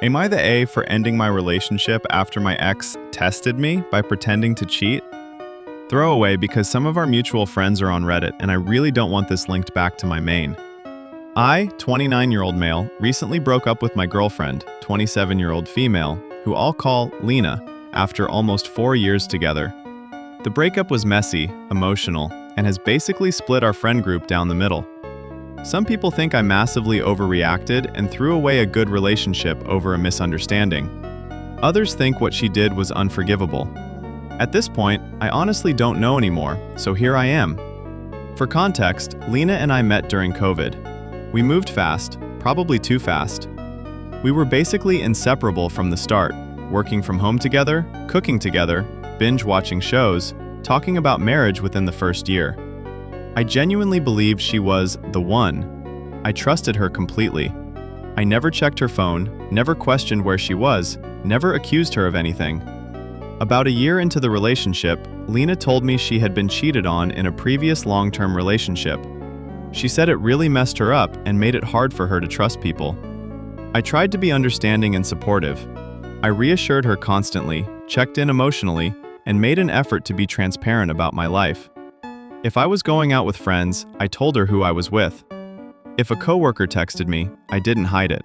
Am I the A for ending my relationship after my ex tested me by pretending to cheat? Throwaway because some of our mutual friends are on Reddit and I really don't want this linked back to my main. I, 29-year-old male, recently broke up with my girlfriend, 27-year-old female, who I'll call Lena, after almost 4 years together. The breakup was messy, emotional, and has basically split our friend group down the middle. Some people think I massively overreacted and threw away a good relationship over a misunderstanding. Others think what she did was unforgivable. At this point, I honestly don't know anymore, so here I am. For context, Lena and I met during COVID. We moved fast, probably too fast. We were basically inseparable from the start, working from home together, cooking together, binge-watching shows, talking about marriage within the first year. I genuinely believed she was the one. I trusted her completely. I never checked her phone, never questioned where she was, never accused her of anything. About a year into the relationship, Lena told me she had been cheated on in a previous long-term relationship. She said it really messed her up and made it hard for her to trust people. I tried to be understanding and supportive. I reassured her constantly, checked in emotionally, and made an effort to be transparent about my life. If I was going out with friends, I told her who I was with. If a coworker texted me, I didn't hide it.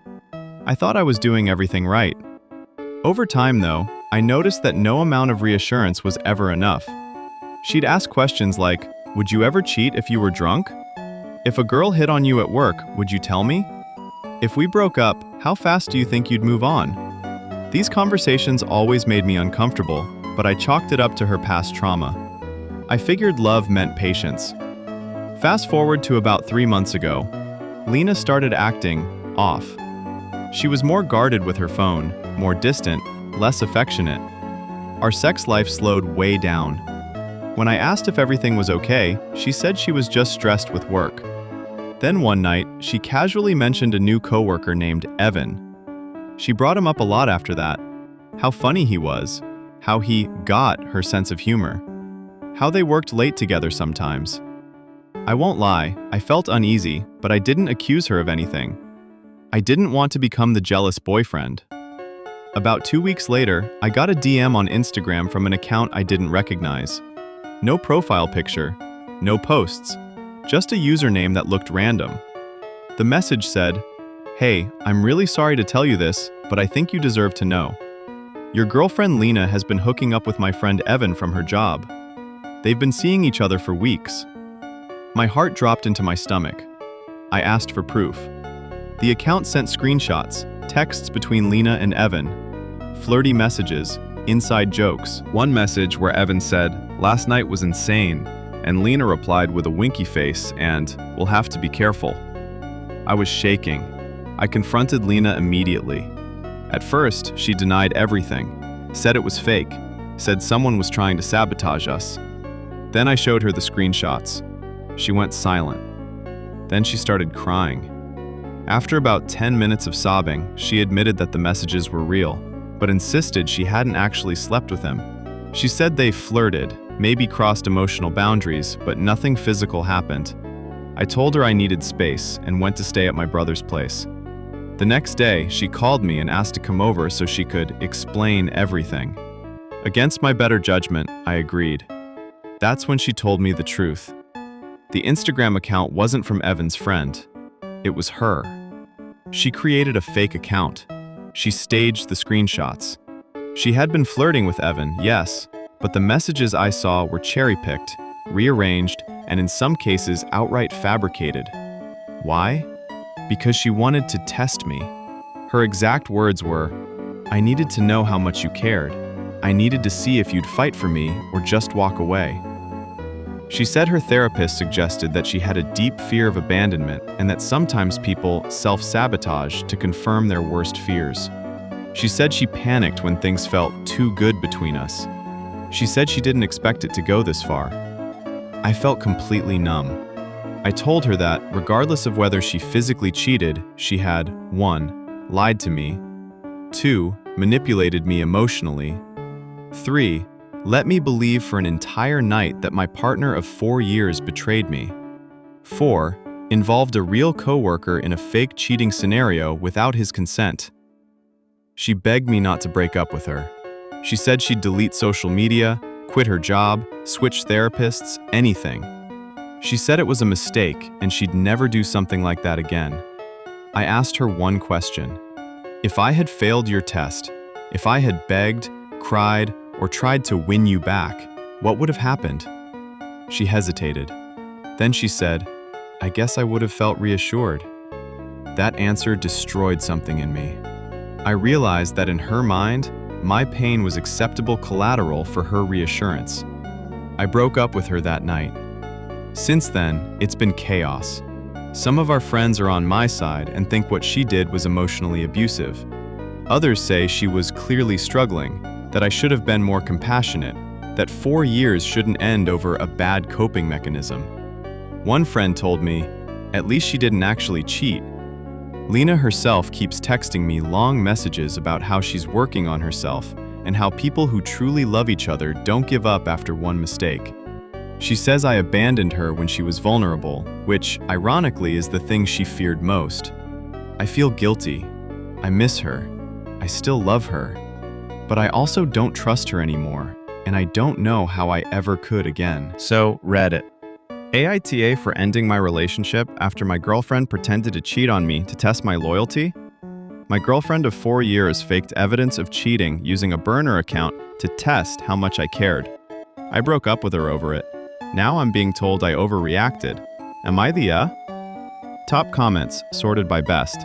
I thought I was doing everything right. Over time, though, I noticed that no amount of reassurance was ever enough. She'd ask questions like, "Would you ever cheat if you were drunk? If a girl hit on you at work, would you tell me? If we broke up, how fast do you think you'd move on?" These conversations always made me uncomfortable, but I chalked it up to her past trauma. I figured love meant patience. Fast forward to about 3 months ago, Lena started acting off. She was more guarded with her phone, more distant, less affectionate. Our sex life slowed way down. When I asked if everything was okay, she said she was just stressed with work. Then one night, she casually mentioned a new coworker named Evan. She brought him up a lot after that. How funny he was, how he got her sense of humor, how they worked late together sometimes. I won't lie, I felt uneasy, but I didn't accuse her of anything. I didn't want to become the jealous boyfriend. About 2 weeks later, I got a DM on Instagram from an account I didn't recognize. No profile picture, no posts, just a username that looked random. The message said, "Hey, I'm really sorry to tell you this, but I think you deserve to know. Your girlfriend Lena has been hooking up with my friend Evan from her job. They've been seeing each other for weeks." My heart dropped into my stomach. I asked for proof. The account sent screenshots, texts between Lena and Evan, flirty messages, inside jokes. One message where Evan said, "Last night was insane," and Lena replied with a winky face and, "We'll have to be careful." I was shaking. I confronted Lena immediately. At first, she denied everything, said it was fake, said someone was trying to sabotage us. Then I showed her the screenshots. She went silent. Then she started crying. After about 10 minutes of sobbing, she admitted that the messages were real, but insisted she hadn't actually slept with him. She said they flirted, maybe crossed emotional boundaries, but nothing physical happened. I told her I needed space and went to stay at my brother's place. The next day, she called me and asked to come over so she could explain everything. Against my better judgment, I agreed. That's when she told me the truth. The Instagram account wasn't from Evan's friend. It was her. She created a fake account. She staged the screenshots. She had been flirting with Evan, yes, but the messages I saw were cherry-picked, rearranged, and in some cases outright fabricated. Why? Because she wanted to test me. Her exact words were, "I needed to know how much you cared. I needed to see if you'd fight for me or just walk away." She said her therapist suggested that she had a deep fear of abandonment and that sometimes people self-sabotage to confirm their worst fears. She said she panicked when things felt too good between us. She said she didn't expect it to go this far. I felt completely numb. I told her that, regardless of whether she physically cheated, she had 1. Lied to me, 2. Manipulated me emotionally, 3. Let me believe for an entire night that my partner of 4 years betrayed me, 4. Involved a real coworker in a fake cheating scenario without his consent. She begged me not to break up with her. She said she'd delete social media, quit her job, switch therapists, anything. She said it was a mistake and she'd never do something like that again. I asked her one question. If I had failed your test, if I had begged, cried, or tried to win you back, what would have happened? She hesitated. Then she said, I guess I would have felt reassured. That answer destroyed something in me. I realized that in her mind, my pain was acceptable collateral for her reassurance. I broke up with her that night. Since then, it's been chaos. Some of our friends are on my side and think what she did was emotionally abusive. Others say she was clearly struggling, that I should have been more compassionate, that 4 years shouldn't end over a bad coping mechanism. One friend told me, at least she didn't actually cheat. Lena herself keeps texting me long messages about how she's working on herself and how people who truly love each other don't give up after one mistake. She says I abandoned her when she was vulnerable, which, ironically, is the thing she feared most. I feel guilty. I miss her. I still love her. But I also don't trust her anymore, and I don't know how I ever could again. So, Reddit. AITA for ending my relationship after my girlfriend pretended to cheat on me to test my loyalty? My girlfriend of 4 years faked evidence of cheating using a burner account to test how much I cared. I broke up with her over it. Now I'm being told I overreacted. Am I the Top comments, sorted by best.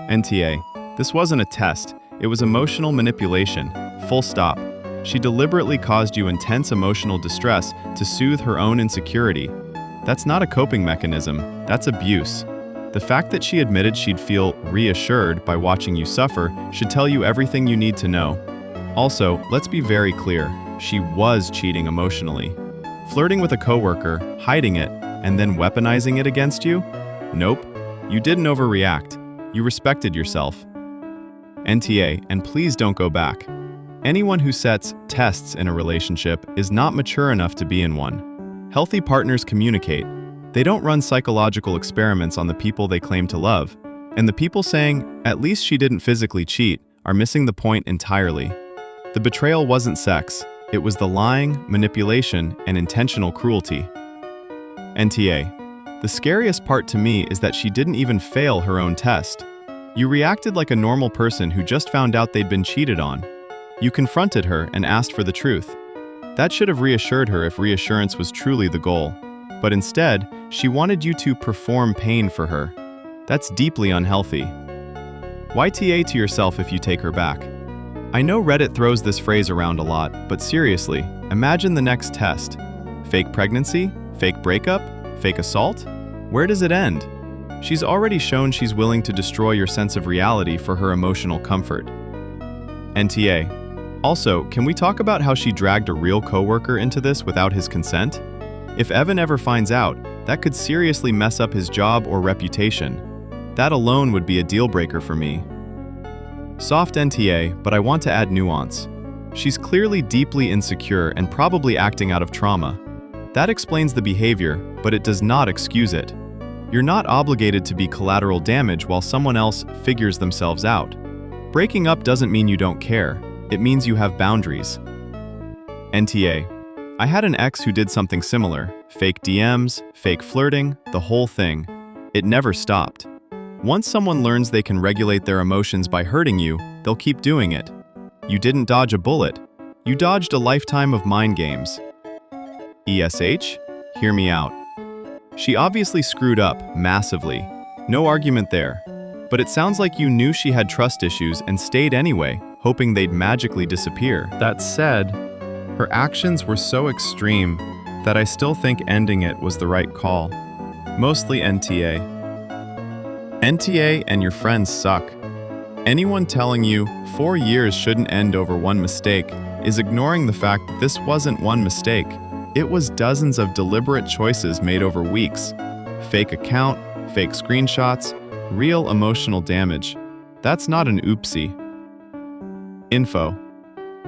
NTA. This wasn't a test. It was emotional manipulation. Full stop. She deliberately caused you intense emotional distress to soothe her own insecurity. That's not a coping mechanism. That's abuse. The fact that she admitted she'd feel reassured by watching you suffer should tell you everything you need to know. Also, let's be very clear. She was cheating emotionally. Flirting with a coworker, hiding it, and then weaponizing it against you? Nope. You didn't overreact. You respected yourself. NTA, and please don't go back. Anyone who sets tests in a relationship is not mature enough to be in one. Healthy partners communicate. They don't run psychological experiments on the people they claim to love. And the people saying, at least she didn't physically cheat, are missing the point entirely. The betrayal wasn't sex. It was the lying, manipulation, and intentional cruelty. NTA. The scariest part to me is that she didn't even fail her own test. You reacted like a normal person who just found out they'd been cheated on. You confronted her and asked for the truth. That should have reassured her if reassurance was truly the goal. But instead, she wanted you to perform pain for her. That's deeply unhealthy. YTA to yourself if you take her back. I know Reddit throws this phrase around a lot, but seriously, imagine the next test. Fake pregnancy? Fake breakup? Fake assault? Where does it end? She's already shown she's willing to destroy your sense of reality for her emotional comfort. NTA. Also, can we talk about how she dragged a real coworker into this without his consent? If Evan ever finds out, that could seriously mess up his job or reputation. That alone would be a deal breaker for me. Soft NTA, but I want to add nuance. She's clearly deeply insecure and probably acting out of trauma. That explains the behavior, but it does not excuse it. You're not obligated to be collateral damage while someone else figures themselves out. Breaking up doesn't mean you don't care. It means you have boundaries. NTA. I had an ex who did something similar. Fake DMs, fake flirting, the whole thing. It never stopped. Once someone learns they can regulate their emotions by hurting you, they'll keep doing it. You didn't dodge a bullet. You dodged a lifetime of mind games. ESH? Hear me out. She obviously screwed up, massively. No argument there. But it sounds like you knew she had trust issues and stayed anyway, hoping they'd magically disappear. That said, her actions were so extreme that I still think ending it was the right call. Mostly NTA. NTA and your friends suck. Anyone telling you 4 years shouldn't end over one mistake is ignoring the fact that this wasn't one mistake. It was dozens of deliberate choices made over weeks. Fake account, fake screenshots, real emotional damage. That's not an oopsie. Info.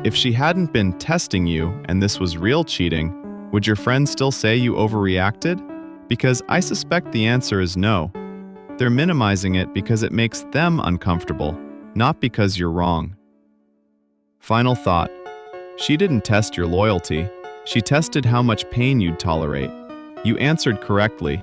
If she hadn't been testing you and this was real cheating, would your friends still say you overreacted? Because I suspect the answer is no. They're minimizing it because it makes them uncomfortable. not because you're wrong. Final thought. She didn't test your loyalty. She tested how much pain you'd tolerate. You answered correctly,